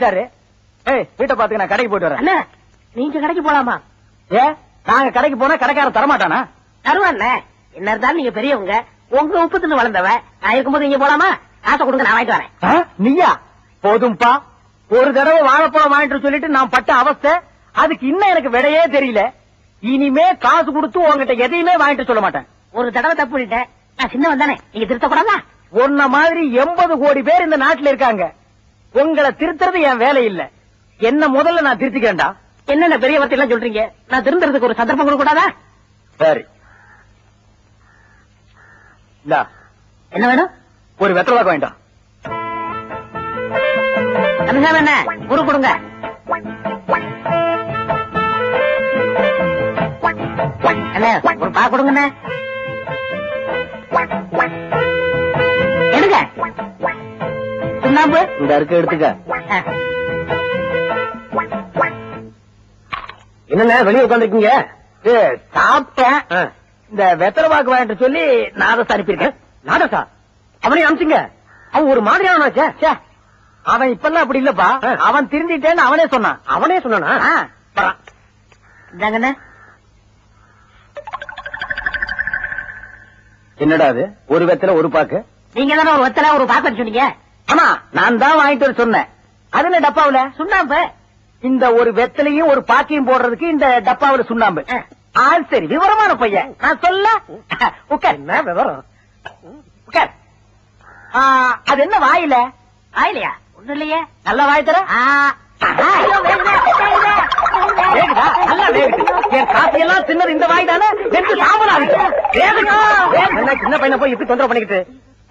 சரி, வீட்டை பாத்துக்க, நான் கடைக்கு போயிட்டு வரேன். அண்ணா, நீங்க கடைக்கு போலாமா? நாங்க கடைக்கு போனா கடைக்காரன் தரமாட்டானா? தருவாண்ண. என்ன இருந்தாலும் நீங்க பெரியவங்க, உங்க உப்பு தின்னு வளர்ந்தவ. நான் இருக்கும்போது நீங்க போலாமா? காசை கொடுங்க, நான் வாங்கிட்டு வரேன். நீயா? போதும்பா, ஒரு தடவை வாழைப்பழம் வாங்கிட்டு சொல்லிட்டு நான் பட்ட அவஸ்தை, அதுக்கு இன்னும் எனக்கு விடையே தெரியல. இனிமே காசு கொடுத்து உங்ககிட்ட எதையுமே வாங்கிட்டு சொல்ல மாட்டேன். ஒரு தடவை தப்பு பண்ணிட்டேன், நான் சின்னவன் தானே, நீங்க திருத்தக்கூடாதா? உன்ன மாதிரி 80 கோடி பேர் இந்த நாட்டுல இருக்காங்க. உங்களை திருத்துறது என் வேலை இல்ல. என்ன முதல்ல நான் திருத்திக்கிறேன்டா. என்னென்ன பெரிய வார்த்தை எல்லாம் சொல்றீங்க? நான் திருந்துறதுக்கு ஒரு சந்தர்ப்பம் கொடுக்க கூடாதா? சரி, என்ன வேணும்? ஒரு வெத்தலை வேண்டாம். கமிஷன் என்ன குரு கொடுங்க. அண்ணே, ஒரு பா கொடுங்கண்ணே. எடுங்க. சுண்ணாம்பு இந்த அருக்கு எடுத்துக்க. என்னங்க வெளியே உட்காந்துருக்கீங்க? சாப்பிட்டேன். இந்த வெத்தலை பாக்கு வாங்கிட்டு சொல்லி நாதசா அனுப்பியிருக்கேன். நாதசா? அவனையும் அனுப்பிச்சுங்க. அவன் ஒரு மாதிரியான அவன் இப்பெல்லாம் அப்படி இல்லப்பா. அவன் திருந்திட்டேன்னு அவனே சொன்னான். அவனே சொன்னானா? இந்தாங்கண்ணே. என்னடா அது? ஒரு வெத்தலை ஒரு பாக்கு? நீங்க தானே ஒரு வெத்தலை ஒரு பாக்கு சொன்னீங்க. ஆமா, நான் தான் வாங்கிட்டு வர சொன்னேன். அது என்ன டப்பாவுல சுண்ணாம்பு? இந்த ஒரு வெத்தலையும் ஒரு பாக்கையும் போடுறதுக்கு இந்த டப்பாவுல சுண்ணாம்பு. சரி, விவரமான பையன். நான் சொல்ல உட்கார். என்ன விவரம்? உட்கார். அது என்ன வாயில? வாயிலையா? ஒண்ணும் இல்லையே. நல்லா வாய் தர. என் காசையெல்லாம் தின்னது இந்த வாய் தானே. சின்ன பையனை போய் இப்படி தொந்தரவு பண்ணிக்கிட்டு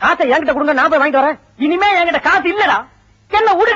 காசை என்கிட்ட கொடுங்க, நான் போய் வாங்கிட்டு வரேன். இனிமே என்கிட்ட காசு இல்லடா. என்ன உடு.